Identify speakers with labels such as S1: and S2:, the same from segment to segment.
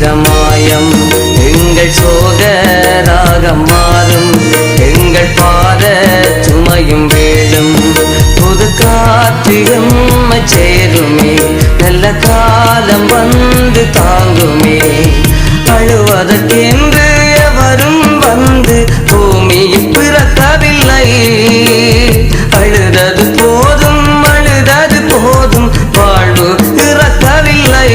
S1: செய்த மாயம் எங்கள் சோகராக மாறும் எங்கள் பாத சுமையும் வேளும் புது காற்று எம்மை சேருமே நல்ல காலம் வந்து தாங்குமே அழுவதற்கென்று எவரும் வந்து பூமியில் பிறக்கவில்லை அழுதது போதும் அழுதது போதும் வாழ்வு இறக்கவில்லை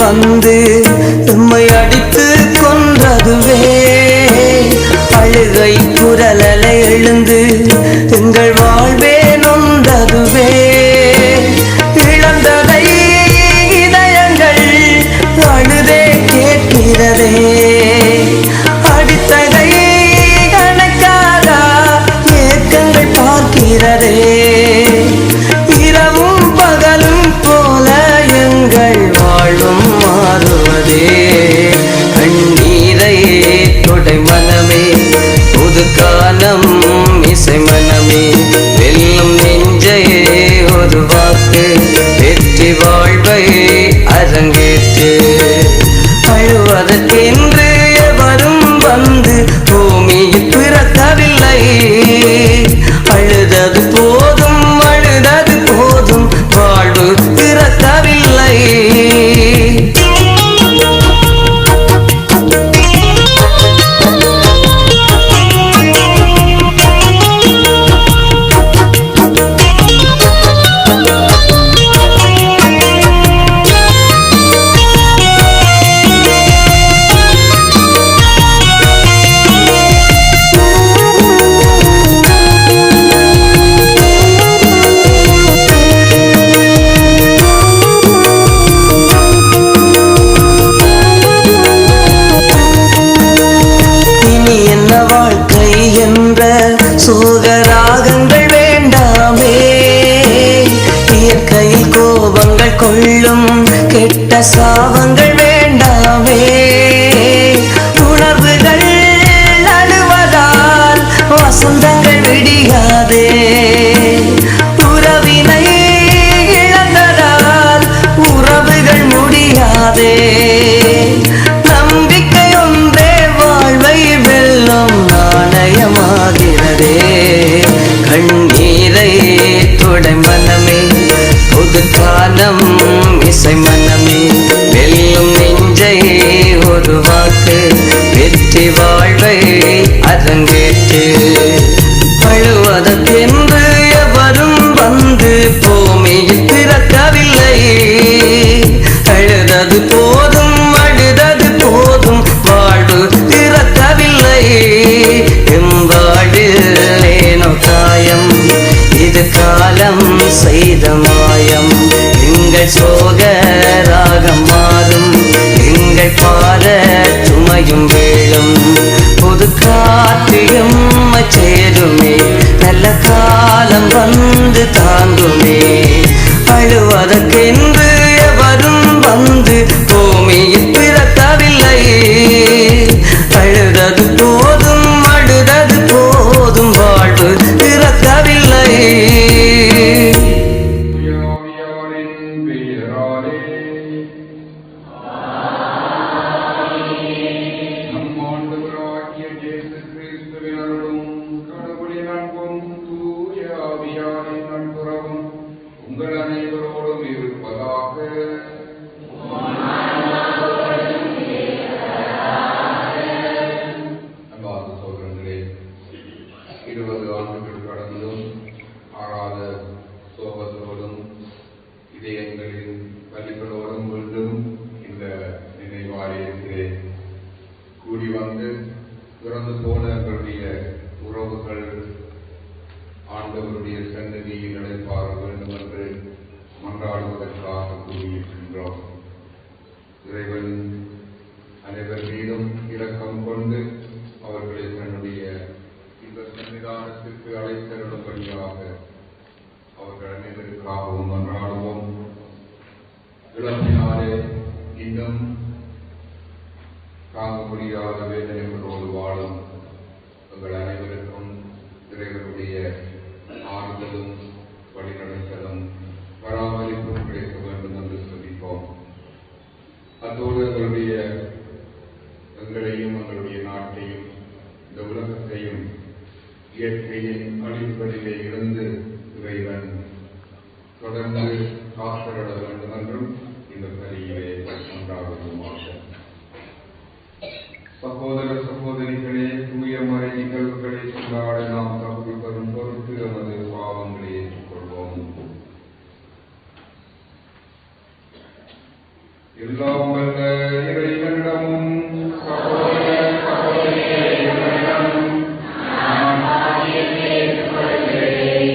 S1: வந்து எம்மை அடித்து கொன்றதுவே அழுகை குரலலை எழுந்து எங்கள் வாழ்வே நொந்ததுவே இழந்ததை இதயங்கள் அழுதே கேட்கிறதே அடித்ததை கணக்காக ஏக்கங்கள் பார்க்கிறதே இரவும் பகலும் போல எங்கள் வாழ்வும் மாறுவதே கண்ணீரை தொடை மனமே புது காலம் இசை மனமே வெல்லும் நெஞ்சையே ஒரு வாக்கு வெற்றி வாழ்வை அரங்கேற்று அழுவதற்கென்று எவரும் வந்து பூமியில் பிறக்கவில்லை அழுதது போதும் அழுதது போதும் வாழ்வு பிறக்கவில்லை சோகராகங்கள் வேண்டாமே இயற்கையில் கோபங்கள் கொள்ளும் கெட்ட சாபங்கள் வேண்டாமே உணர்வுகள் அழுவதால் வசந்தங்கள் விடியாதே உறவினை இழந்ததால் உறவுகள் முடியாதே நம்பிக்கை ஒன்றே வாழ்வை வெல்லும் நாணயமாகிறதே கண்ணீரை தொடை மனமே புது காலம் இசை மனமே வெல்லும் நெஞ்சை ஒரு வாக்கு வெற்றி வாழ்வை அரங்கேற்று அழுவதற்கென்று எவரும் வந்து பூமியில் பிறக்கவில்லை அழுதது போதும் அழுதது போதும் வாழ்வு பிறக்கவில்லை எம்பாடிலேனோ காயம் இது காலம் செய்த மாயம் எங்கள் சோகராக மாறும் எங்கள் பாத சுமையும் வேளும் புது காற்று எம்மை சேருமே நல்ல காலம் வந்து தாங்குமே அழுவதற்கென்று எவரும் வந்து பூமியில் பிறக்கவில்லை அழுதது போதும் அழுதது போதும் வாழ்வு பிறக்கவில்லை
S2: தாங்க முடியாத வேதனைகளோடு வாழும் எங்கள் அனைவருக்கும் இறைவனுடைய ஆறுதலும் வழிநடத்தலும் பராமரிப்பும் கிடைக்க வேண்டும் என்று சொல்லிப்போம். அதோடு எங்களையும் எங்களுடைய நாட்டையும் இந்த உலகத்தையும் இயற்கையின் அழிவுகளிலே இருந்து இறைவன் தொடர்ந்து காத்தருட வேண்டும் என்றும் இந்த பலியிலே உண்டாகுமாக. சகோதர சகோதரிகளே, தூய மறை நிகழ்வுகளை கொண்டாட நாம் தகுதி பெறும் பொருட்டு நமது பாவங்களை ஏற்றுக்கொள்வோம். எல்லாம் வல்ல இறைவனிடமும் சகோதர சகோதரிகளிடமும் நான் பாவியத்தை ஏற்றுக்கொள்கிறேன்.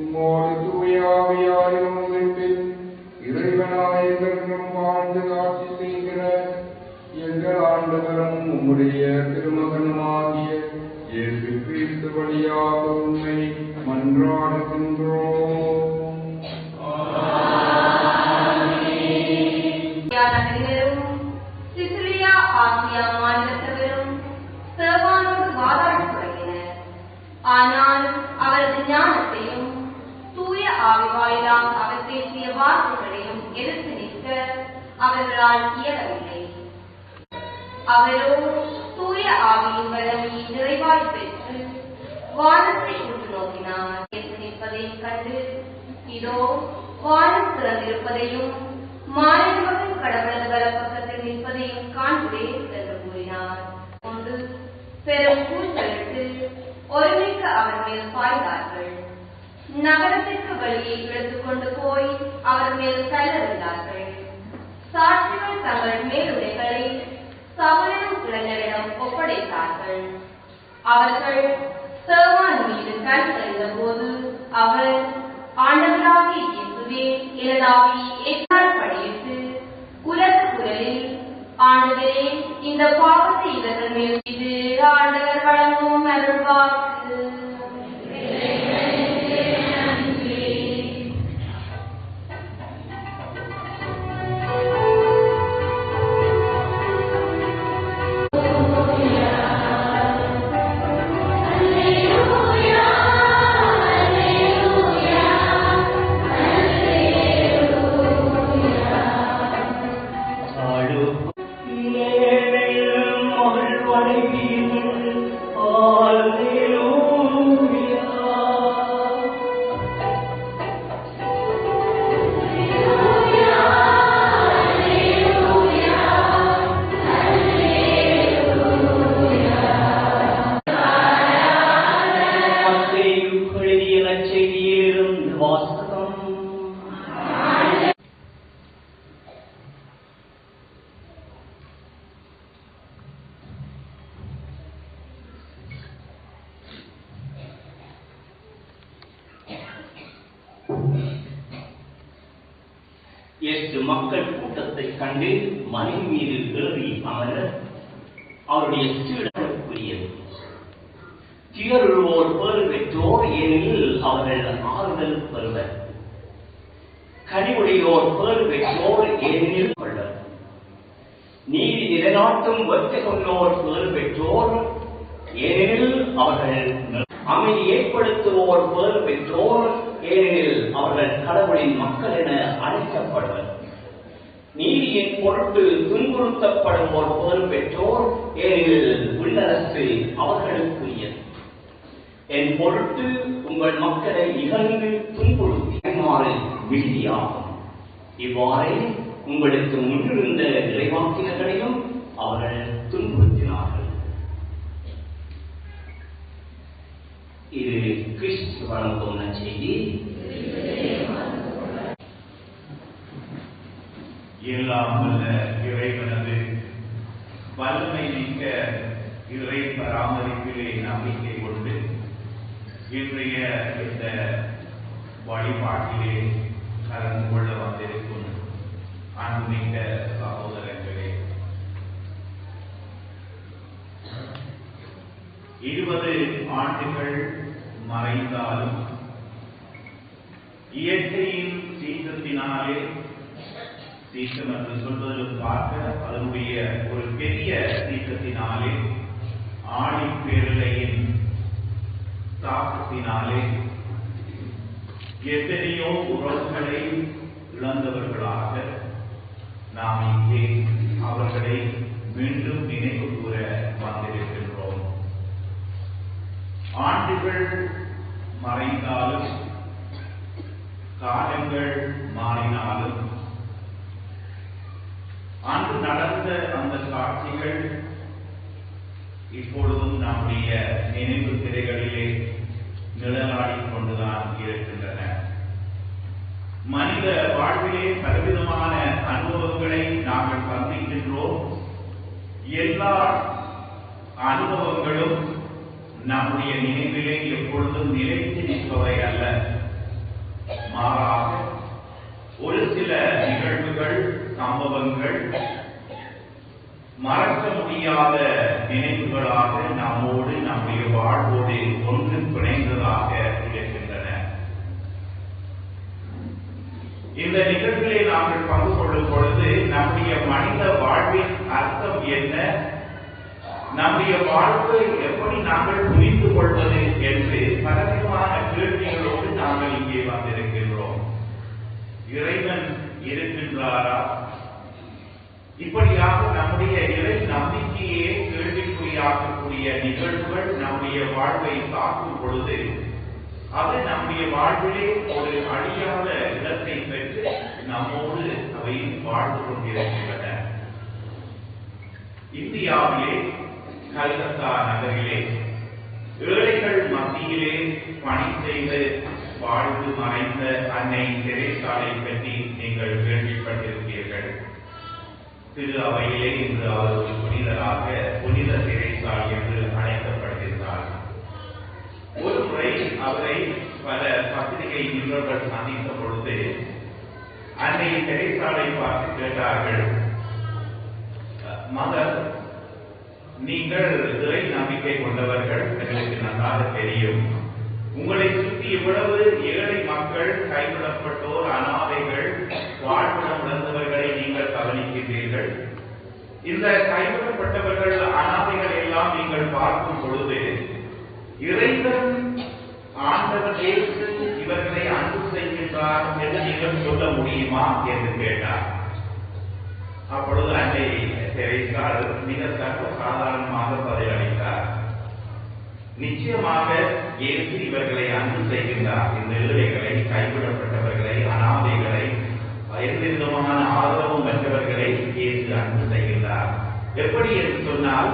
S2: உம்மோடு தூயாவியாயும் வீட்டில் இறைவனாய் என்றென்றும் வாழ்ந்து ஆட்சி செய்கிற எங்கள் ஆண்டவரும் உம்முடைய திருமகனுமாகிய இயேசு கிறிஸ்து வழியாக உம்மை மன்றாடுகின்றோம்.
S3: சிசிலியா ஆசியா மாநிலத்தவரும் சேவானோடு வாதாடத் தொடங்கினர். ஆனால் அவரது ஞானத்தையும் தூய ஆவி வாயிலாக அவர் பேசிய வார்த்தைகளையும் எதிர்த்து நிற்க அவர்களால் இயலவில்லை. அவரோ தூய ஆவியின் வல்லமையை நிறைவாய் பெற்று வானத்தை உற்று நோக்கினார். நிற்பதைக் கண்டு இதோ வானம் திறந்திருப்பதையும் மாநிலங்களின் கடவுளது வலப்பக்கத்தில் நிற்பதையும் காண்கிறேன் என்று கூறினார். கொண்டு பெரும் கூச்சலிட்டு ஒருமிக்க அவர் மேல் பாய்ந்தார்கள். நகரத்திற்கு வெளியே இழுத்துக் கொண்டு போய் அவர் மேல் தள்ளவிட்டார்கள். சாட்சிகள் தங்கள் மேலுடைகளை சகலம் இளைஞரிடம் ஒப்படைத்தார்கள். அவர்கள் சேவான் மீது கண் எறிந்த போது அவர், ஆண்டவராகிய இயேசுவே, எனதாவி என்னால் படியிட்டு உலக குரலில், ஆண்டவரே, இந்த பாவத்தை இவர்கள் மேல் இது ஆண்டவர் வழங்கும் அருள்வாக்கு.
S4: இயேசு மக்கள் கூட்டத்தை கண்டு மலை மீது ஏறி அமர அவருடைய சீடர்களுக்குரியது. துயருள்வோர் பேறு பெற்றோர், ஏனெனில் அவர்கள் ஆறுதல் பெறுவர். கனிவுடையோர் பேறு பெற்றோர், ஏனெனில் கொள்வர். நீதி நிலைநாட்டும் வெற்றி கொண்டோர் பேறு பெற்றோர், ஏனெனில் அவர்கள் அமைதி ஏற்படுத்துவோர் பேறு பெற்றோர், ஏனெனில் அவர்கள் கடவுளின் மக்கள் என அழைக்கப்படுவர். நீதியின் பொருட்டு துன்புறுத்தப்படுவோர் பேறு பெற்றோர், ஏனெனில் விண்ணரசு அவர்களுக்குரியது. என் பொருட்டு உங்கள் மக்களை இகழ்ந்து துன்புறுத்திமாறு விடுதியாகும். இவ்வாறே உங்களுக்கு முன்னிருந்த இறைவாக்கினர்களையும் அவர்கள் துன்புறுத்தினார்கள். இது கிறிஸ்து வழங்கும் நற்செய்தி.
S5: எல்லாம் வல்ல இறைவனது வல்லமை மிக்க இறை பராமரிப்பிலே நம்பிக்கை கொண்டு இன்றைய இந்த வழிபாட்டிலே கலந்து கொள்ள வந்திருக்கும் அன்புமிக்க சகோதரர்களே, 20 ஆண்டுகள் மறைந்தாலும் இயற்கையின் சீற்றத்தினாலே, சீற்றம் என்று சொல்வதற்கு பார்க்க அதனுடைய ஒரு பெரிய சீற்றத்தினாலே, ஆழிப்பேரலையின் தாக்கத்தினாலே எத்தனையோ உறவுகளை இழந்தவர்களாக நாம் இங்கே அவர்களை மீண்டும் நினைவு கூற வந்திருக்கின்றோம். ஆண்டுகள் மறைந்தாலும், காலங்கள் மாறினாலும், அன்று நடந்த அந்த காட்சிகள் இப்பொழுதும் நம்முடைய நினைவு திரைகளிலே நிழலாடிக் கொண்டுதான் இருக்கின்றன. மனித வாழ்விலே பலவிதமான அனுபவங்களை நாங்கள் சந்திக்கின்றோம். எல்லா அனுபவங்களும் நம்முடைய நினைவிலே எப்பொழுதும் நிலைத்து நிற்பவை அல்ல. மாறாக ஒரு சில நிகழ்வுகள், சம்பவங்கள் மறக்க முடியாத நினைவுகளாக நம்மோடு, நம்முடைய வாழ்வோடு ஒன்று பிணைந்ததாக இருக்கின்றன. இந்த நிகழ்வுகளை நாங்கள் பங்கு கொள்ளும் பொழுது நம்முடைய மனித வாழ்வின் அர்த்தம் என்ன, நம்முடைய வாழ்வை எப்படி நாங்கள் புரிந்து கொள்வது என்று பலவிதமான கேள்விகளோடு நாங்கள் இங்கே வந்திருக்கின்றோம். இறைவன் இருக்கின்றாரா? இப்படியாக நம்முடைய இறை நம்பிக்கையே கேள்விக்குறியாக்கக்கூடிய நிகழ்வுகள் நம்முடைய வாழ்வை தாக்கும் பொழுது அது நம்முடைய வாழ்விலே ஒரு அழியாத இடத்தை பெற்று நம்மோடு அவை வாழ்ந்து கொண்டிருக்கின்றன. இந்தியாவிலே கல்கத்தா நகரிலே ஏழைகள் மத்தியிலே பணி செய்து வாழ்ந்து மறைந்த அன்னை தெரேசாவை பற்றி நீங்கள் கேள்விப்பட்டிருப்பீர்கள். திரு அவையிலே இன்று அவர் ஒரு புனிதராக புனித தெரேசா என்று அழைக்கப்படுகிறார். ஒரு முறை அவரை பல பத்திரிகை நிருபர்கள் சந்தித்த பொழுது அன்னை தெரேசாவை பார்த்து கேட்டார்கள், மதர், நீங்கள் இறை நம்பிக்கை கொண்டவர்கள், எங்களுக்கு நன்றாக தெரியும். உங்களை சுற்றி இவ்வளவு ஏழை மக்கள், கைவிடப்பட்டோர், அனாதைகள், வாழ்விடம் இழந்தவர்களை நீங்கள் கவனிக்கின்றீர்கள். இந்த கைவிடப்பட்டவர்கள், அனாதைகள் எல்லாம் நீங்கள் பார்க்கும் பொழுது இறைவன் ஆண்டவர் இயேசு இவர்களை அன்பு செய்கின்றார் என்று நீங்கள் சொல்ல முடியுமா என்று கேட்டார். அப்பொழுது அன்னை தெரேசா மிக சர்வசாதாரணமாக பதிலளித்தார், நிச்சயமாக இயேசு இவர்களை அன்பு செய்கின்றார். இந்த ஏழைகளை, கைவிடப்பட்டவர்களை, அனாதைகளை, எந்த விதமான ஆதரவும் பெற்றவர்களை இயேசு அன்பு செய்கின்றார். எப்படி என்று சொன்னால்,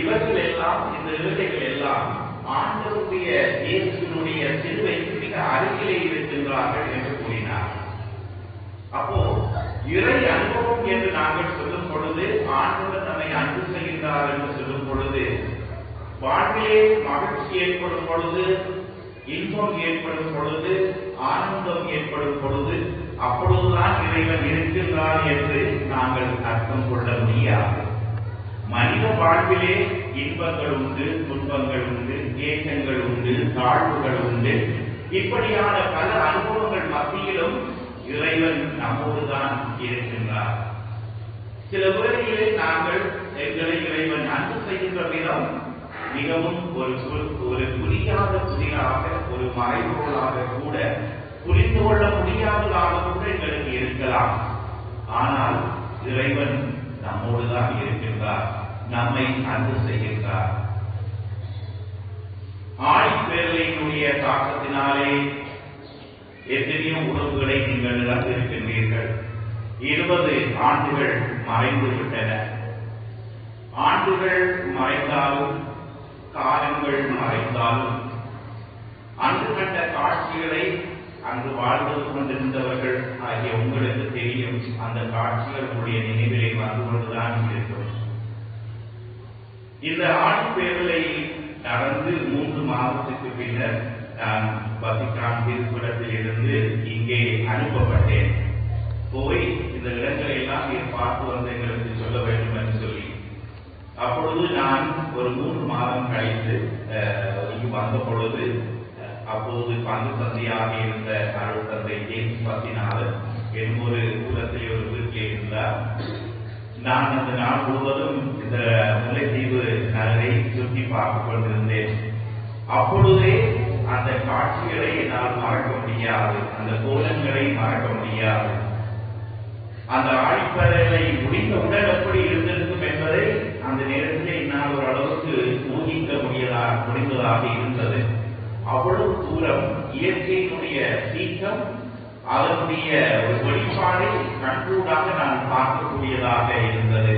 S5: இவர்கள் எல்லாம், இந்த ஏழைகள் எல்லாம் ஆண்டவருடைய இயேசுவினுடைய சிலுவைக்கு மிக அருகிலே இருக்கின்றார்கள் என்று கூறினார். அப்போ இறை அனுபவம் என்று நாங்கள் சொல்லும் பொழுது, ஆண்டவர் நம்மை அன்பு செய்கின்றார் என்று சொல்லும் பொழுது, வாழ்விலே மகிழ்ச்சி ஏற்படும் பொழுது, இன்பம் ஏற்படும் பொழுது, ஆனந்தம் ஏற்படும் பொழுது, அப்பொழுதுதான் இறைவன் இருக்கின்றார் என்று நாங்கள் அர்த்தம் கொள்ள முடியாது. மனித வாழ்விலே இன்பங்கள் உண்டு, துன்பங்கள் உண்டு, ஏற்றங்கள் உண்டு, தாழ்வுகள் உண்டு. இப்படியான பல அனுபவங்கள் மத்தியிலும் இறைவன் நம்மோடுதான் இருக்கின்றார். சில வேளைகளிலே நாங்கள் எங்களை இறைவன் அன்பு செய்கின்ற விதம் மிகவும் ஒரு புரியாத புதிராக, ஒரு மறைபொருளாக கூட, புரிந்து கொள்ள முடியாததாக கூட எங்களுக்கு இருக்கலாம். ஆனால் இறைவன் நம்மோடுதான் இருக்கின்றார், நம்மை அன்பு செய்கின்றார். ஆழிப்பேரலையினுடைய தாக்கத்தினாலே எத்தனையோ உறவுகளை நீங்கள் இழந்திருக்கின்றீர்கள். 20 ஆண்டுகள் மறைந்து விட்டன. ஆண்டுகள் மறைந்தாலும், காலங்கள் மறைந்தாலும், அன்று கண்ட காட்சிகளை அங்கு வாழ்ந்து கொண்டிருந்தவர்கள் ஆகிய உங்களுக்கு தெரியும். அந்த காட்சிகள் உங்களுடைய நினைவிலே வந்து கொண்டுதான் இருக்கும். இந்த ஆழிப்பேரலை நடந்து 3 மாதத்துக்கு பின்னர் நான் வத்திக்கான் திருப்பிடத்தில் இருந்து இங்கே அனுப்பப்பட்டேன். போய் இந்த இடங்களை எல்லாம் பார்த்து வந்து எங்களுக்கு சொல்ல வேண்டும் என்று சொல்லி, அப்பொழுது நான் ஒரு 3 மாதம் கழித்து இங்கு வந்த பொழுது, அப்போது பங்கு தந்தையாக இருந்த அருள் தந்தை ஜேம்ஸ் பத்தினாலும் என் ஒரு கூடத்திலே ஒரு வீட்டிலே இருந்தார். நான் அந்த நாள் முழுவதும் இந்த முல்லைத்தீவு நகரை சுற்றி பார்த்துக் கொண்டிருந்தேன். அப்பொழுதே அந்த காட்சிகளை என்னால் மறக்க முடியாது, அந்த கோலங்களை மறக்க முடியாது. அந்த ஆழிப்பேரலை முடிந்தவுடன் எப்படி இருந்திருக்கும் என்பதை அந்த நேரத்தில் என்னால் ஓரளவுக்கு ஊகிக்க முடிந்ததாக இருந்தது. அவ்வளவு தூரம் இயற்கையினுடைய சீற்றம், அதனுடைய ஒரு வெளிப்பாடை கண்கூடாக நான் பார்க்கக்கூடியதாக இருந்தது.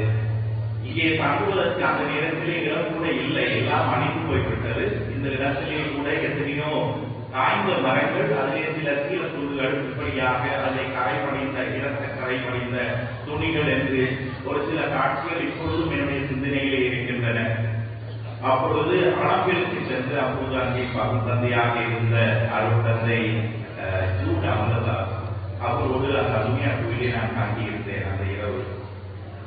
S5: இங்கே தங்குவதற்கு அந்த நேரத்திலே இடம் கூட இல்லை, எல்லாம் அணிந்து போய்விட்டது. இந்த இடத்திலே கூட எத்தனையோ காய்ந்த மரங்கள், அதிலே சில சீல துண்டுகள், இப்படியாக அதை கரைபடிந்த இடத்தை கரைபடிந்த துணிகள் என்று ஒரு சில காட்சிகள் இப்பொழுதும் என்னுடைய சிந்தனையிலே இருக்கின்றன. அப்பொழுது அளப்பிற்கு சென்று அப்பொழுது அங்கே பகுத்தந்தையாக இருந்த அருட்தந்தை ஜூட் அமர்ந்தார். அவரோடு அந்த அருமையா கோயிலை நான் காட்டியிருந்தேன் அந்த இரவு.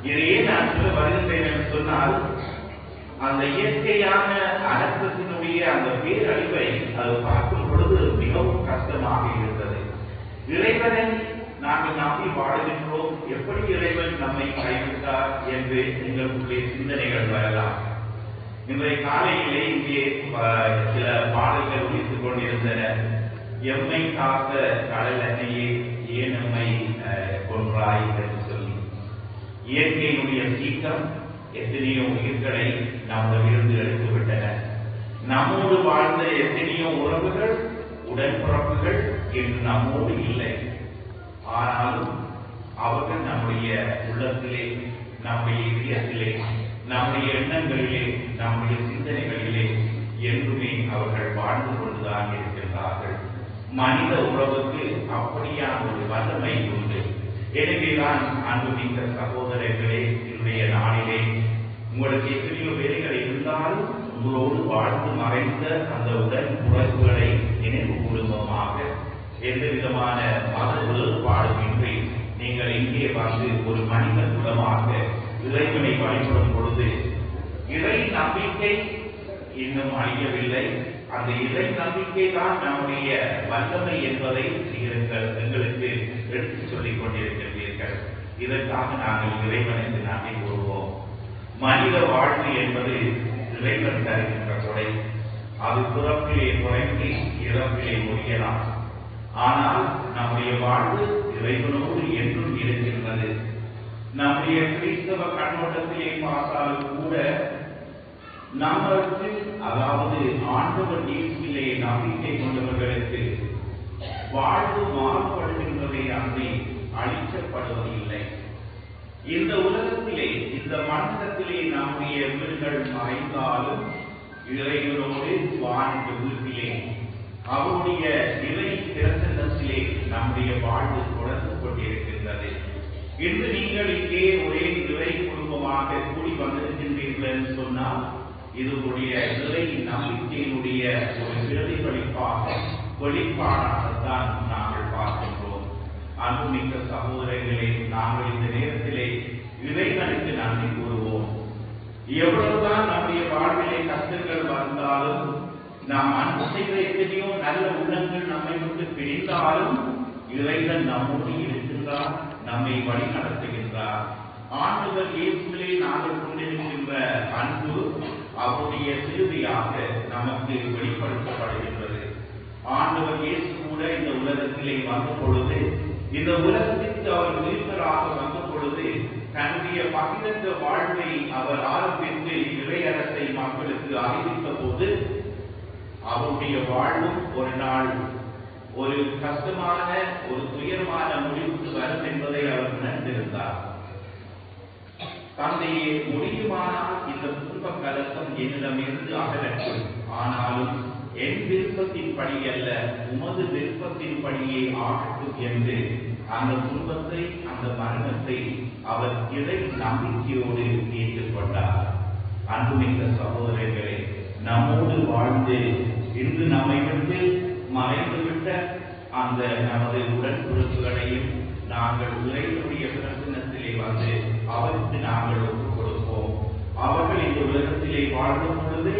S5: இதையே நான் சொல்ல வருகின்றேன் என்று சொன்னால், அந்த இயற்கையான அனர்த்தத்தினுடைய அந்த பேரழிவை அது பார்க்கும் பொழுது மிகவும் கஷ்டமாக இருந்தது. இறைவனை நாங்கள் நம்பி வாழுகின்றோம், எப்படி இறைவன் நம்மை கைவிட்டார் என்று எங்களுக்குள்ளே சிந்தனைகள் வரலாம். இன்றைய காலையிலே இங்கே சில பாடல்கள் ஒலித்துக் கொண்டிருந்தன. எம்மை காத்த கடல் அன்னையே ஏன் நம்மை கொன்றாய் என்று சொல்லி, இயற்கையினுடைய சீற்றம் எத்தனையோ உயிர்களை நம்மிலிருந்து எடுத்துவிட்டன. நம்மோடு வாழ்ந்த எத்தனையோ உறவுகள், உடன்பிறப்புகள் என்று நம்மோடு இல்லை. ஆனாலும் அவர்கள் நம்முடைய உள்ளத்திலே, நம்முடைய இதயத்திலே, நம்முடைய எண்ணங்களிலே, நம்முடைய சிந்தனைகளிலே என்றுமே அவர்கள் வாழ்ந்து கொண்டுதான் இருக்கின்றார்கள். மனித உறவுக்கு அப்படியான ஒரு வல்லமை உண்டு. எனவேதான் அன்புமிக்க சகோதரர்களே, இன்றைய நாளிலே உங்களுக்கு எத்தனையோ வேலைகள் இருந்தாலும் உங்களோடு வாழ்ந்து மறைந்த அந்த உடன் உறவுகளை நினைவு கூறுவமாக எந்த விதமான மத வேறுபாடுமின்றி நீங்கள் இங்கே வந்து ஒரு மனித குலமாக இறைவனை வழிபடும் பொழுது இறை நம்பிக்கை இன்னும் அழியவில்லை. அந்த இறை நம்பிக்கை தான் நம்முடைய வல்லமை என்பதை நீங்கள் எங்களுக்கு எடுத்துச் சொல்லிக் கொண்டிருக்கின்றீர்கள். இதற்காக நாங்கள் இறைவனுக்கு நன்றி கூறுவோம். மனித வாழ்வு என்பது இறைவன் தருகின்ற கொடை. அது பிறப்பிலே தொடங்கி இறப்பிலே முடியலாம். ஆனால் நம்முடைய வாழ்வு இறைவனோடு என்றும் இருக்கின்றது. நம்முடைய கிறிஸ்தவ கண்ணோட்டத்திலே பார்த்தாலும் கூட நமக்கு, அதாவது ஆண்டவர் இயேசுவிலே நம்பிக்கை கொண்டவர்களுக்கு வாழ்வு மாறுபடுகின்றதை அன்றி அழிக்கப்படுவதில்லை. இந்த உலகத்திலே, இந்த மண்டலத்திலே நம்முடைய வீடுகள் மறைந்தாலும் இறைவனோடு வானின்ற வீட்டிலே அவருடைய இறை பிரசன்னத்திலே நம்முடைய வாழ்வு தொடர்ந்து கொண்டிருக்கின்றது. இன்று நீங்கள் இங்கே ஒரே இறை குடும்பமாக கூடி வந்திருக்கின்றீர்கள் என்று சொன்னால் இதனுடைய இறை நம்பிக்கையினுடைய ஒரு பிரதிபலிப்பாக, வெளிப்பாடாகத்தான் நாங்கள் பார்க்கின்றோம். அன்புமிக்க சகோதரர்களே, நாங்கள் இந்த நேரத்திலே இறைவனுக்கு நன்றி கூறுவோம். எவ்வளவுதான் நம்முடைய வாழ்விலே கஷ்டங்கள் வந்தாலும், நாம் அன்பு செய்த எத்தனையோ நல்ல உள்ளங்கள் நம்மை விட்டு பிரிந்தாலும் இறைவன் நம்மோடு இருக்கின்றார், நம்மை வழி நடத்துகின்றார். ஆண்டவர் இயேசுவிலே நாங்கள் கொண்டிருக்கின்ற அன்பு அவருடைய சிலுவையாக நமக்கு வெளிப்படுத்தப்படுகின்றது. ஆண்டவர் இயேசு கூட இந்த உலகத்திலே வந்த பொழுது, இந்த உலகத்திற்கு அவர் மீட்பராக வந்த பொழுது தன்னுடைய பகிரங்க வாழ்வை அவர் ஆரம்பித்து இறையரசை மக்களுக்கு அறிவித்த போது அவருடைய வாழ்வும் ஒரு நாள் ஒரு கஷ்டமான, ஒரு துயரமான முடிவுக்கு வரும் என்பதை அவர் உணர்ந்திருந்தார். தந்தையே, முடியுமானால் இந்த துன்ப கலக்கம் என்னிடமிருந்து அகலட்டும், ஆனாலும் என் விருப்பத்தின் படி அல்ல, உமது விருப்பத்தின் படியே ஆகட்டும் என்று அந்த துன்பத்தை, அந்த மரணத்தை அவர் இறை நம்பிக்கையோடு ஏற்றுக்கொண்டார். அன்புமிக்க சகோதரர்களே, நம்மோடு வாழ்ந்து இன்று நம்மை விட்டு மறைந்துவிட்ட அந்த நமது உடன்பிறப்புகளையும் நாங்கள் இறைவனுடைய பிரசன்னத்திலே வந்து அவருக்கு நாங்கள் ஒப்புக் கொடுப்போம். அவர்கள் இந்த உலகத்திலே வாழும் பொழுது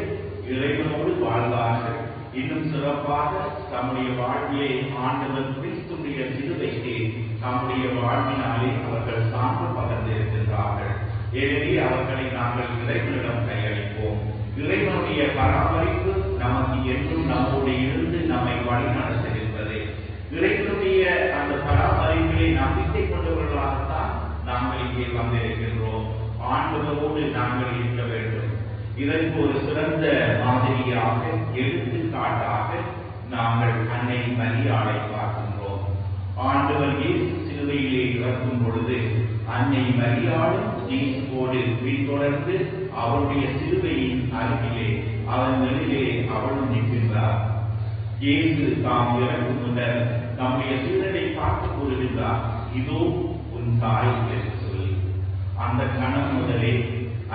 S5: இறைவனோடு வாழ்ந்தார்கள். இன்னும் சிறப்பாக தம்முடைய வாழ்விலே ஆண்டவர் கிறிஸ்துடைய சிலுவைக்கு நம்முடைய வாழ்வினாலே அவர்கள் சான்று பகர்ந்திருக்கின்றார்கள். எனவே அவர்களை நாங்கள் இறைவனிடம் கையளிப்போம். இறைவனுடைய பராமரிப்பு நமக்கு என்றும் நம்மோடு இருந்து நம்மை வழி நடத்துகின்றது. இறைவனுடைய அந்த பராமரிப்பிலே நம்பிக்கை கொண்டவர்களாகத்தான் நாங்கள் இங்கே வந்திருக்கின்றோம். ஆண்டவரோடு நாங்கள் இருக்க வேண்டும். இதற்கு ஒரு சிறந்த மாதிரியாக, எடுத்துக்காட்டாக நாங்கள் அன்னை மரியாளை பார்க்கின்றோம். ஆண்டவர் இயேசு சிலுவையிலே இறக்கும் பொழுது அன்னை மரியாளும் இயேசுவோடு பின்தொடர்ந்து அவருடைய சிலுவையின் அருகிலே அவன் நிலையிலே அவளும் நிற்கின்றார். இயேசு தாம் இறக்கும் முன்னர் தம்முடைய சீடரை பார்த்து கூறுகின்றார், இதோ உன் தாய் என்று சொல்லி. அந்த கணம் முதலே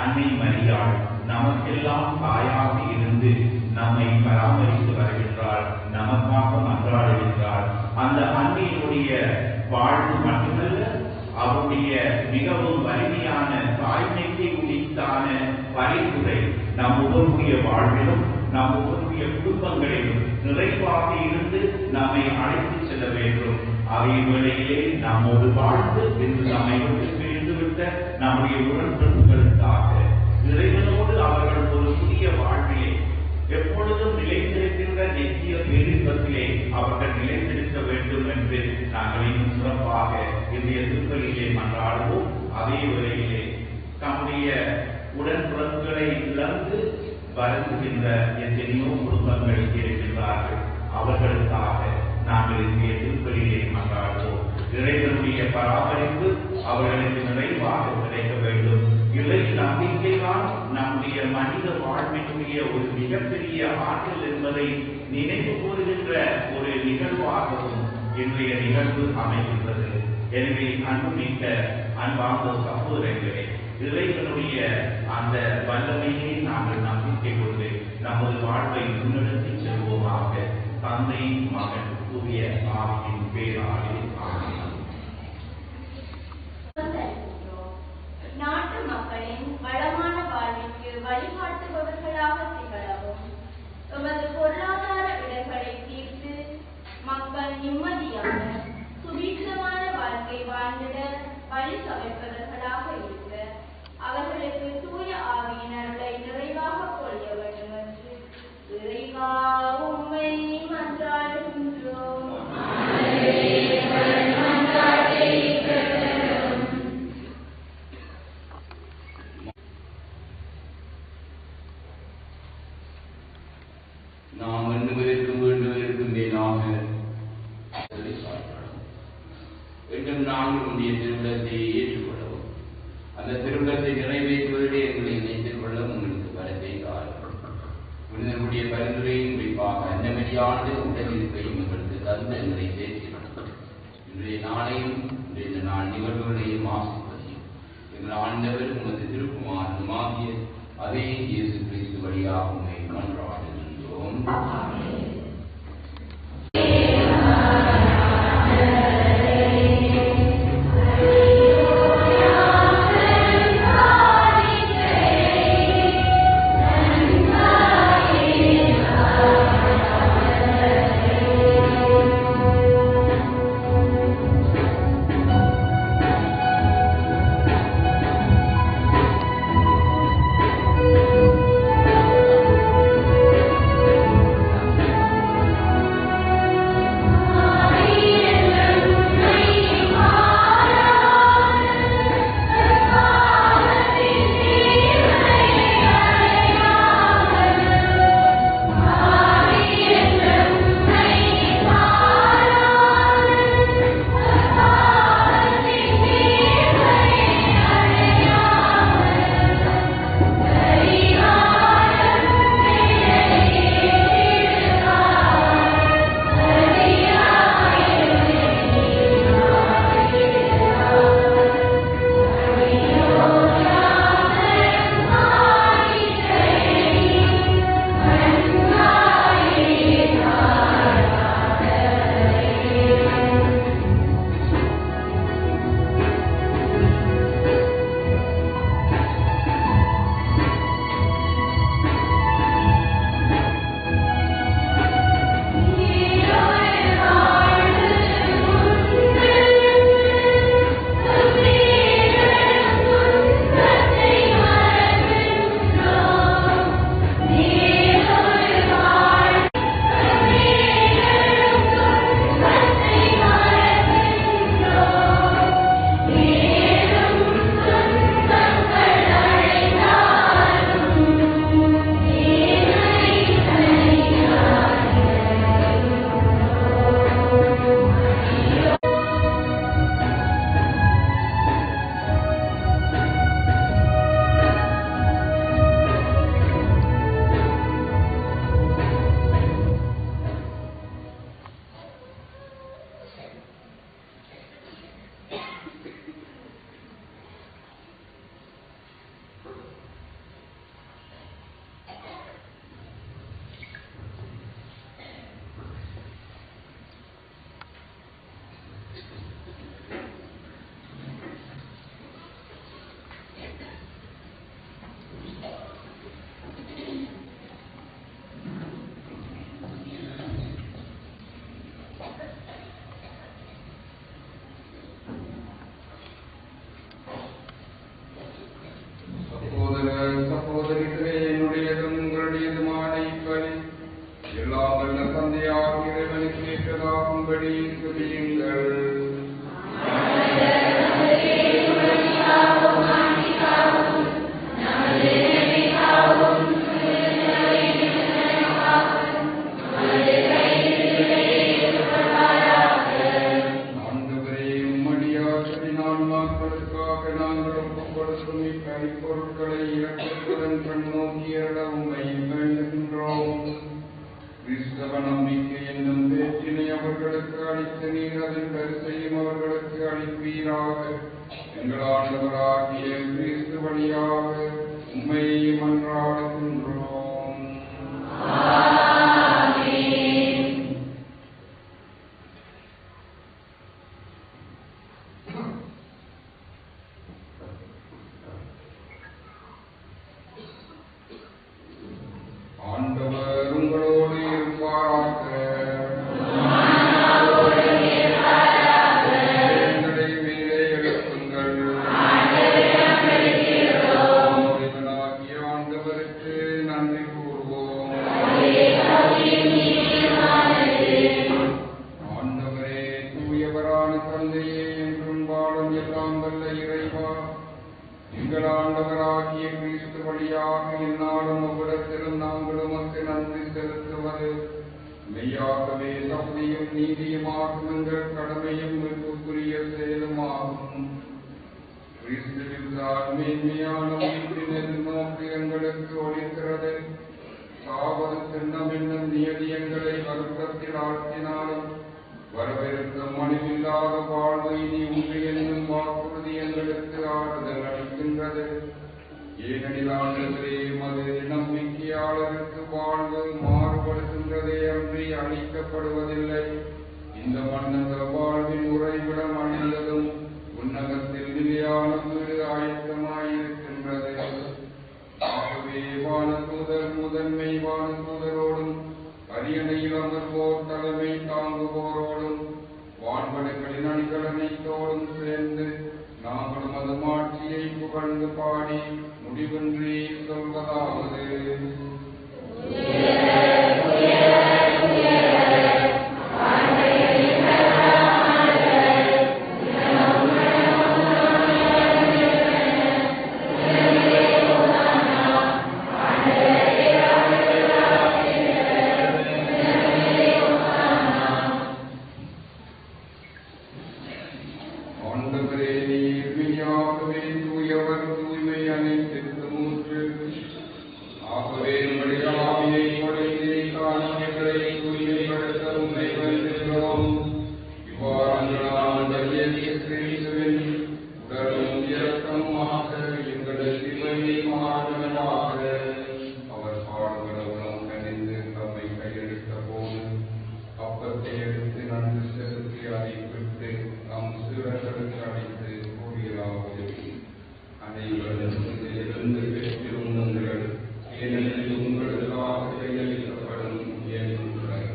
S5: அன்னை மரியாள் நமக்கெல்லாம் தாயாக இருந்து நம்மை பராமரித்து வருகின்றார், நமக்காக மன்றாடுகின்றார். அந்த அன்னையினுடைய வாழ்வு மட்டுமல்ல, அவருடைய மிகவும் வலிமையான தாய்மைக்கு உரித்தான பரிந்துரை நம் ஒவ்வொருடைய வாழ்விலும் நம் ஒவ்வொருடைய குடும்பங்களிலும் நிறைவாக இருந்து நம்மை அழைத்து செல்ல வேண்டும். அதே வேளையிலே நம்மோடு வாழ்ந்து என்று நம்மை விட்டு பிரிந்துவிட்ட நம்முடைய உடன்பிறப்புகளுக்காக இறைவனோடு அவர்கள் ஒரு புதிய வாழ்விலே எப்பொழுதும் நிலைத்திருக்கின்ற நித்திய பேரின்பத்திலே அவர்கள் நிலைத்திருக்க வேண்டும் என்று நாங்கள் இன்னும் சிறப்பாக இன்றைய திருப்பலியிலே மன்றாடுவோம். அதே வேளையிலே தம்முடைய உடன்பிறப்புகளை இழந்து வருந்துகின்ற எத்தனையோ குடும்பங்கள் இருக்கின்றார்கள். அவர்களுக்காக நாங்கள் இன்றைய திருப்பலியிலே மன்றாடுவோம். இறைவனுடைய பராமரிப்பு அவர்களுக்கு நிறைவாக கிடைக்க வேண்டும். இறை நம்பிக்கைதான் நம்முடைய மனித வாழ்வினுடைய ஒரு மிகப்பெரிய ஆற்றல் என்பதை நினைவு கூறுகின்ற ஒரு நிகழ்வாகவும் இன்றைய நிகழ்வு அமைகின்றது. எனவே அன்புமிக்க அன்பார்ந்த சகோதரர்களே, இறைவனுடைய அந்த வல்லமையை நாங்கள் நம்பிக்கை கொண்டு நமது வாழ்வை முன்னெடுத்து செல்வோமாக. தந்தை, மகன், தூய ஆவியின் பேராலே ஆமென்.
S3: நாட்டு மக்களின் வளமான வாழ்விற்கு வழிகாட்டுபவர்களாக திகழவும், எமது பொருளாதார இடர்களை தீர்த்து மக்கள் நிம்மதியான சுபீட்சமான வாழ்க்கை வாழ்ந்திட வழி சமைப்பவர்களாக இருக்க அவர்களுக்கு தூய ஆவியின் அருளை நிறைவாக பொழிய வேண்டும் என்று இறைவா உம்மை மன்றாடுகின்றோம்.
S6: நாம் எண்ணுவதற்கும் வேண்டுவதற்கும் மேலாக என்றும் நாங்கள் உடைய திருவிழத்தை ஏற்றுக்கொள்ளவும் அந்த திருவிழத்தை நிறைவேற்றுவதிலே எங்களை இணைத்துக் கொள்ள உங்களுக்கு வரத்தை புனிதனுடைய பரிந்துரையும் குறிப்பாக அன்னமரியானது உடலிருப்பையும் எங்களுக்கு தந்து எங்களை சேர்க்கிறது. இன்றைய நாளையும் இன்றைய நாள் நிகழ்வுகளையும் ஆசிப்பதையும் எங்கள் ஆண்டவர் உமது திருக்குமாரனும் ஆகிய அதே இயேசு கிறிஸ்து வழியாக உண்மை மன்றாடுகின்றோம்.
S1: Amen.
S2: இப்பொருட்களை இறக்குவதன் கண் நோக்கியட உண்மை வேண்டுகின்றோம். கிறிஸ்தவ நம்பிக்கை என்னும் பேச்சினை அவர்களுக்கு அளித்த நீர் அதன் கருத்தையும் அவர்களுக்கு அளிப்பீராக. எங்கள் ஆண்டவராகிய கிறிஸ்து வழியாக உம்மை மன்றாடுகின்றோம். ஆண்டவர் உங்களோடு இருப்பாராக. எங்களை மேலே எழுப்புங்கள். இறைவனாகிய ஆண்டவருக்கு நன்றி கூறுவோம். ஆண்டவரே, தூயவரான தந்தையே, என்றும் வாழும் எல்லாம் வல்ல இறைவா, எங்கள் ஆண்டவராகிய கிறிஸ்து வழியாக இந்நாளும் அவ்விடத்திலும் நாங்கள் உமக்கு நன்றி செலுத்துவது மெய்யாகவே தகுதியும் நீதியுமாகும். எங்கள் கடமையும் மீட்புக்குரிய செயலுமாகும். கிறிஸ்துவின் மேன்மையான உயிர்ப்பின் நோக்கு எங்களுக்கு ஒளிக்கிறது. சாவது திண்ணம் என்னும் நியதி எங்களை வருத்தத்தில் ஆழ்த்தினாலும் வரவிருக்கும் மணிவில்லாத வாழ்வை நீ உண்டு என்னும் வாக்குறுதி எங்களுக்கு ஆறுதல் அளிக்கின்றது. ஏனெனில் ஆண்டவரே, மது நம்பிக்கையாளருக்கு வாழ்வு மாறுபடுகின்றதே அன்றி அளிக்கப்படுவதில்லை. இந்த மன்னக வாழ்வின் உறைவிடம் அணிந்ததும் உன்னகத்தில் நிலையான வீடு ஆயத்தமாயிருக்கின்றது. ஆகவே வானதூதர் முதன்மை வானதூதரோடும் அரியணையில் அமர்வோர் தலைமை தாங்குவோரோடும் வான்படைகளின் அணிகள் அனைத்தோடும் சேர்ந்து நாங்களும் அது மாட்சியை புகழ்ந்து பாடி முடிவின்றி சொல்வதாவது: ஆண்டவரே, நீர் மெய்யாகவே தூயவர், தூய்மை அனைத்திற்கு மூன்று. ஆகவே உம்முடைய ஆவியை பொழிந்து காணிக்கைகளை தூய்மைப்படுத்த உம்மை வேண்டுகிறோம். இவ்வாறு நாங்கள் இயேசு கிறிஸ்துவின் உடலும் இரக்கமுமாக எங்களை சிலுவையை மாறுவதாக. அவர் பாடுபட உணவு கனிந்து தம்மை கையெழுத்த போது அப்பத்தை எடுத்து நன்றி செலுத்தி அதை விட்டு நம் சீடர்களுக்கு அளித்து கூறியதாவது: அனைவரும் இதிலிருந்து பெற்று உண்ணுங்கள், ஏனெனில் உங்களுக்காக கையளிக்கப்படும் என் உடல்.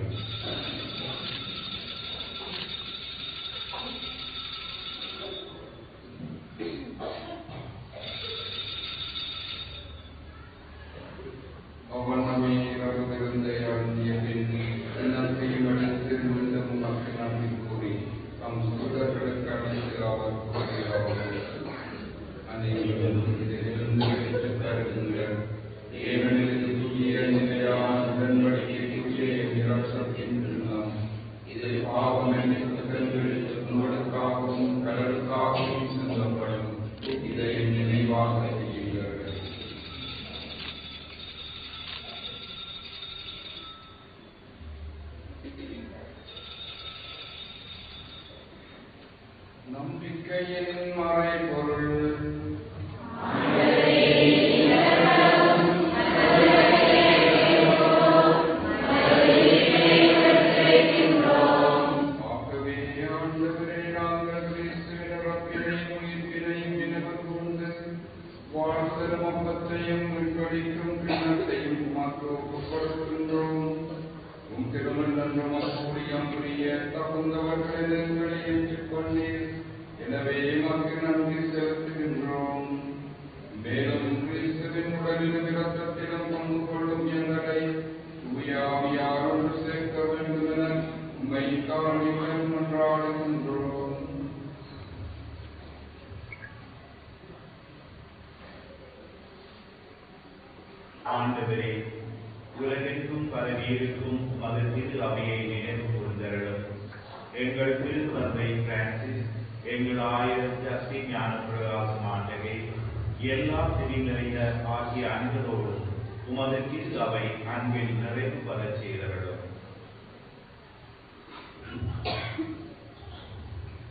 S2: அவ்வண்ணமே இரவிலிருந்த அருந்திய பின் எண்ணத்தையும் எடுத்து மீண்டும் உமக்கு நன்றி கூறி தம் சீடர்களுக்கு அளித்து அவர் கூறியதாவது: அனைவரும் இதிலிருந்து பெற்றுத் தருகின்றனர், ஏனெனில் இது தூய நிலையான உடன்படிக்கைக்குரிய இரட்சத்தின் சின்னம். இது பாவம் மன்னிப்புகள் உங்களுக்காகவும் கடலுக்காகவும் சிந்தப்படும். இதை நினைவாக செய்யுங்கள். நம்பிக்கையின் மறைபொருள். ஆகவே ஆண்டவரே, நாங்கள் கிறிஸ்துவின் இறப்பினையும் உயிர்ப்பினையும் நினைவு கூர்ந்து வாழ்தலும் அப்பத்தையும் மீட்பளிக்கும் கிண்ணத்தையும் உமக்கு ஒப்புக்கொடுக்கின்றோம். உம் திருமணம் ஊழியம் புரிய தகுந்தவர்கள் எங்களை ஏற்றுக்கொண்டீர். எனவே உமக்கு நன்றி செலுத்துகின்றோம். மேலும் கிறிஸ்துவின் உடலிலும் இரத்தத்திலும் பங்கு கொள்ளும் எங்களை தூய ஆவியார் ஒன்று சேர்க்க வேண்டும் என உம்மை தாழ்மையுடன் மன்றாடுகின்றோம்.
S5: ஆண்டவரே, உலகெங்கும் பரவியிருக்கும் மது திரு அவையை நினைவு கூர்ந்தருளும். எங்கள் திரு தந்தை பிரான்சிஸ், எங்கள் ஆயர் ஜஸ்டின் ஞான பிரகாசம் ஆண்டகை, எல்லா செவி நிறைந்த ஆகிய அன்பரோடு உமது திரு அவை அன்பில் நிறைவு பெறச் செய்தவர்களும்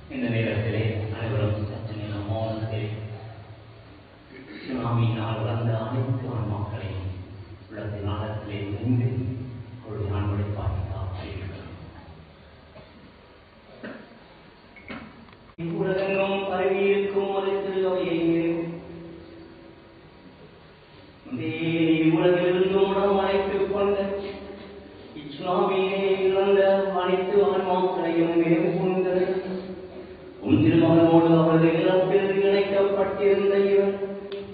S4: இந்த நேரத்திலே அனைவரும் சற்று நேரம் மௌனத்தை சுனாமியினால் வந்த அனைத்து ஆன்மாக்களையும் உள்ளத்தின் ஆழத்திலே நின்று அவருடைய ஆண்களை உலகெங்கும் பரவியிருக்கும் ஒரு திருவையை உலகிலிருந்து உணவு அழைத்துக் கொண்ட இஸ்லாமியை இழந்த அனைத்து ஆன்மாக்களையும் நினைவு கொண்டு உன் திருமகனோடு அவரது இறப்பில் இணைக்கப்பட்டிருந்த இவர்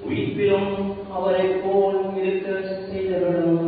S4: உயிர்ப்பிலும் அவரை போல் இருக்க செய்தவர்களும்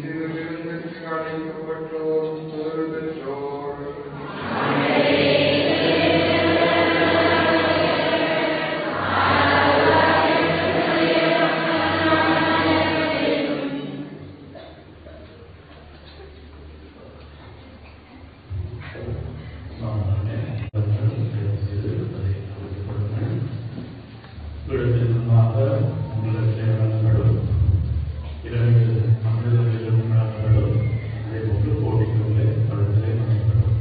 S2: திருவிருந்துக்கு அழைக்கப்பட்டோர் பேறு பெற்றோர்.
S7: இரண்டு தமிழர்களும் அதே போன்று போட்டிகளிலே படத்திலே அமைப்படும்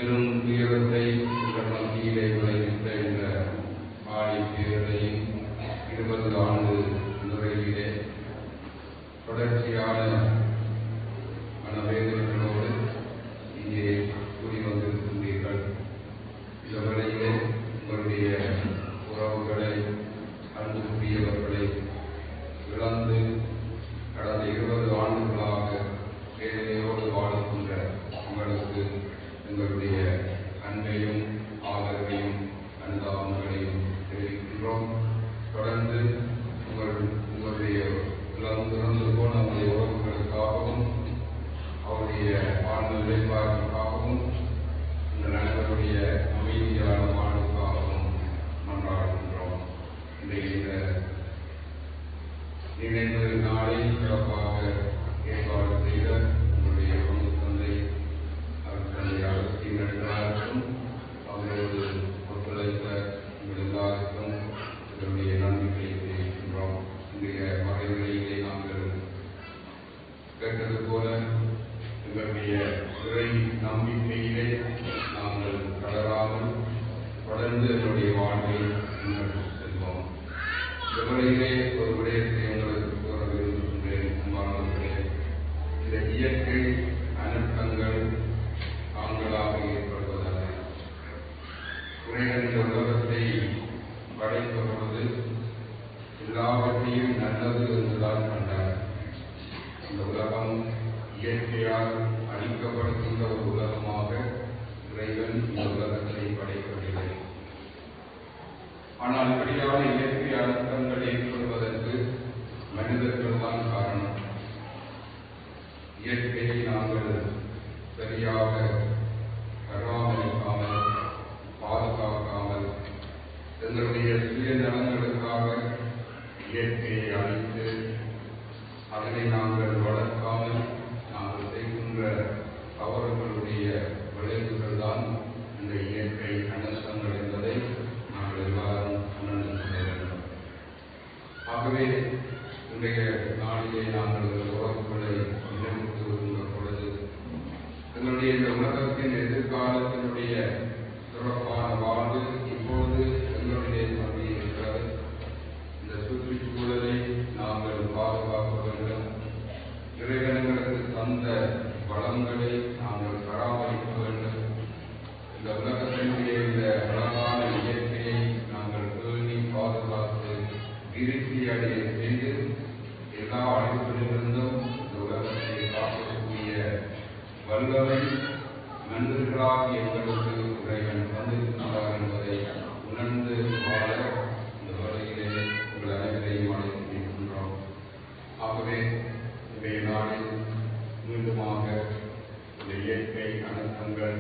S2: பெரும் துயரத்தை உங்கள் மத்தியிலே விளைவித்த இந்த ஆழிப்பேரலையும் 20 ஆண்டு நிறைவிலே தொடர்ச்சியான மனவேதனைகளோடு இங்கே கூடி வந்திருக்கின்றீர்கள். இந்த வேளையிலே உங்களுடைய உறவுகளை, அன்புக்குரியவர்களை இழந்து கடந்த 20 ஆண்டுகளாக வேதனையோடு வாழுகின்ற உங்களுக்கு எங்களுடைய அன்பையும் ஆதரவையும் அனுதாபங்களையும் தெரிவிக்கின்றோம். தொடர்ந்து உங்களுடைய இறந்து போன நம்முடைய உறவுகளுக்காகவும் அவருடைய ஆழ்ந்த நிலைப்பாட்டிற்காகவும் இந்த நண்பருடைய அமைதியான வாழ்வுக்காகவும் மன்றாடுகின்றோம். இந்த நினைவு நாளை சிறப்பாக ஏற்பாடு செய்த உங்களுடைய பங்கு தந்தை தந்தை அரசின் நண்பர்களுக்கும் அவரோடு ஒத்துழைத்த உங்கள் எல்லாருக்கும் இதனுடைய நன்றிகளை தெரிவிக்கின்றோம். இன்றைய மறைவுரையிலே நாங்கள் கேட்டது போல எங்களுடைய இறை நம்பிக்கையிலே நாங்கள் தளராமல் தொடர்ந்து என்னுடைய வாழ்வை முன்னெடுத்து செல்வோம். இந்த முறையிலே ஒரு விடயத்தை உங்களுக்கு கூற விரும்புகின்றேன். அன்பானவர்களே, இந்த இயற்கை அனர்த்தங்கள் தாங்களாக ஏற்படுவதல்ல. இறைவன் இந்த உலகத்தை படைத்த பொழுது எல்லாவற்றையும் நல்லது என்றுதான் கண்டார். இந்த உலகம் இயற்கையால் அழிக்கப்படுகின்ற ஒரு உலகமாக இறைவன் இந்த உலகத்தை படைக்கவில்லை. ஆனால் இப்படியான இயற்கை அனர்த்தங்கள் ஏற்படுவதற்கு மனிதர்கள் தான் காரணம். இயற்கையை நாங்கள் சரியாக பராமரிக்காமல், பாதுகாக்காமல், எங்களுடைய சுயநலங்களுக்காக இயற்கையை அழித்து அதனை நாங்கள் வளர்க்காமல் நாங்கள் செய்கின்ற தவறுகளுடைய விளைவுகள் தான் இந்த இயற்கை அனர்த்தங்கள் என்பதை நாங்கள் எல்லாரும் உணர்ந்து கொள்ள வேண்டும். ஆகவே இன்றைய நாளிலே நாங்கள் உறவுகளை நினைவுறுத்துகின்ற பொழுது எங்களுடைய இந்த உலகத்தின் எதிர்காலத்தினுடைய சிறப்பான வாழ்வு இப்போது எங்களுடைய இருக்கிறது. இந்த சுற்றுச்சூழலை நாங்கள் பாதுகாக்க வேண்டும். இறைவனங்களுக்கு தந்த வளங்களை நாங்கள் பராமரிக்க வேண்டும். இந்த உலகத்தினுடைய இந்த அழகான இயற்கையை நாங்கள் பேணி பாதுகாத்து விருத்தி அடைய செய்து எல்லா அழிவுகளிலிருந்தும் இந்த உலகத்தை காக்கக்கூடிய வல்லமை மனிதர்களாக எங்களுக்கு இறைவன் தந்திருக்கிறார் என்பதை உணர்ந்து வாழ இந்த வேளையிலே உங்கள் அனைவரையும் அழைத்து இருக்கின்றோம். ஆகவே இன்றைய நாளில் மீண்டுமாக இந்த இயற்கை அனர்த்தங்கள்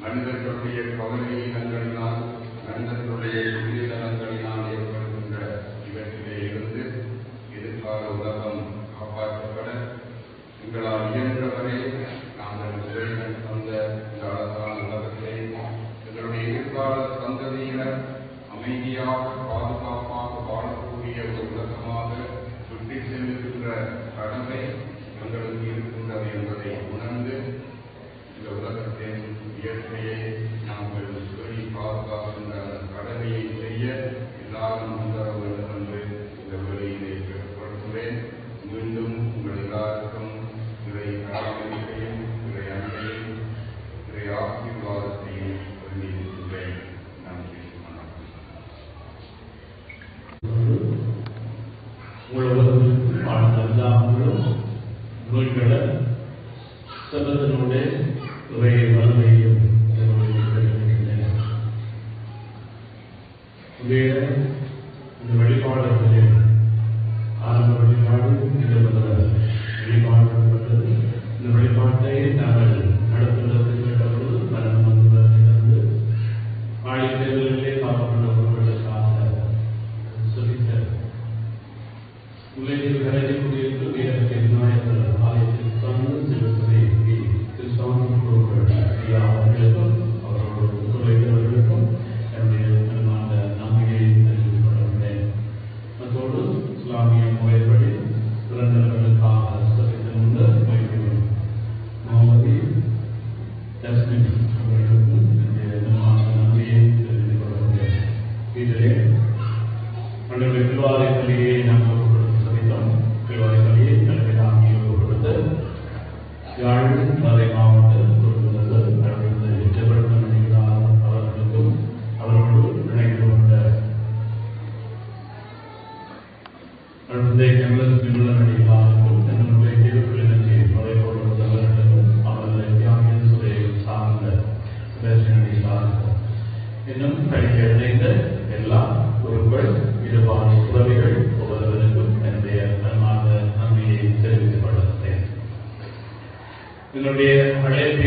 S2: மனிதர்களுடைய கவலையினங்களினால், மனிதர்களுடைய சுயநலங்களினால் ஏற்படுகின்ற இவற்றிலே இருந்து எதிர்கால உலகம் காப்பாற்றப்பட எங்களால் இயன்றவரை நாங்கள் இறைவன் தந்த இந்த அழகான உலகத்தை எங்களுடைய எதிர்கால சந்ததியினர் அமைதியாக பாதுகாப்பாக வாழக்கூடிய ஒரு உலகமாக சுற்றி செல்லுகின்ற கடமை எங்களுக்கு இருக்கின்றது என்பதை உணர்ந்து இந்த உலகத்தின் இயற்கையை நாங்கள் பேணி பாதுகாக்கின்ற அந்த கடமையை செய்ய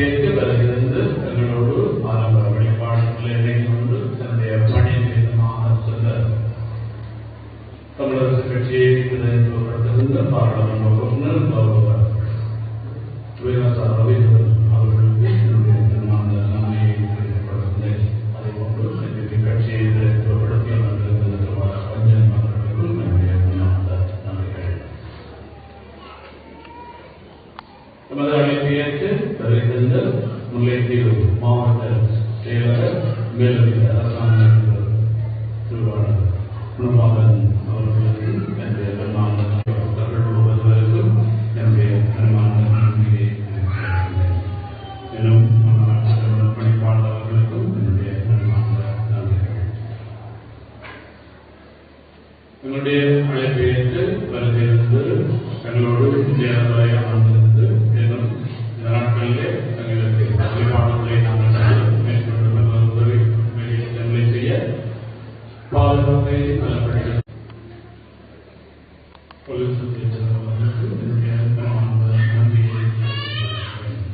S7: அழைப்பேற்று வருகிறது எங்களோடு ஆரம்ப வழிபாடுகளை இணைந்து கொண்டு தன்னுடைய பணி நிமித்தமாக சென்ற தமிழரசு கட்சியை பிரதிநிதித்துவப்படுத்துகின்ற பாராளுமன்ற உறுப்பினர் கௌரவர் வீரசா ரவீந்திரன் அவர்களுக்கு என்னுடைய திருமண நன்மையை தெரிவிக்கப்படுகிறேன். அதை கொண்டு எங்களுடைய கட்சியை பிரதிநிதித்துவப்படுத்திய பஞ்சன் அவர்களுக்கும் என்னுடைய திருமண நன்மைகள். நமது அழைப்பு ஏற்று வருகின்ற முல்லைத்தீவு மாவட்ட செயலர் மேலதிக அரசாங்க திருவாளர் குணமாகன் அவர்களுக்கு என்னுடைய பெருமான ஒவ்வொருவருக்கும் என்னுடைய பெருமான நன்றியை தெரிவித்துள்ளேன். இன்னும் பணிப்பாளர்களுக்கும் என்னுடைய பெருமான நன்றிகள். எங்களுடைய அழைப்பு ஏற்று வருகிறது எங்களோடு இந்தியாவை அமர்ந்திருந்து இன்னும் இந்த நாட்களிலே எங்களுக்கு வழிபாடுகளை நாங்கள் மேற்கொண்டு செய்ய பாதுகாப்பை நலப்படுத்த போலீஸ் அவர்களுக்கு என்னுடைய நன்றியை தெரிவித்துள்ளேன்.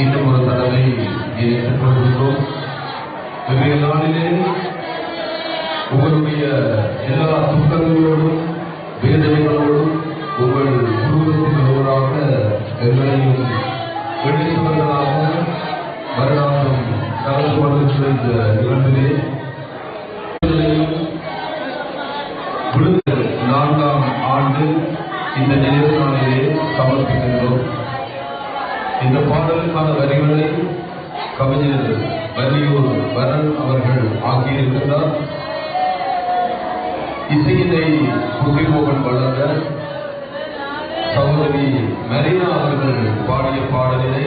S7: இன்னும் ஒரு தடவை நினைத்துக் கொள்கின்றோம். இன்றைய நாளிலே உங்களுடைய எல்லா துக்கங்களோடும் வேதனைகளோடும் உங்கள் குடும்பத்தின் ஒருவராக எங்களையும் வெளிச்சவர்களாக வருடாந்தம் கலந்து கொண்டிருக்கிற இந்த நிகழ்விலே விழுந்த 4ஆம் ஆண்டு இந்த நினைவு நாளிலே சமர்ப்பிக்கின்றோம். இந்த பாடலுக்கான வரிகளை கவிஞர் வலியூர் வரன் அவர்கள் ஆக்கியிருக்கிறார். இசையினை புத்திமோகன் வளர்ந்த சகோதரி மரீனா அவர்கள் பாடிய பாடலினை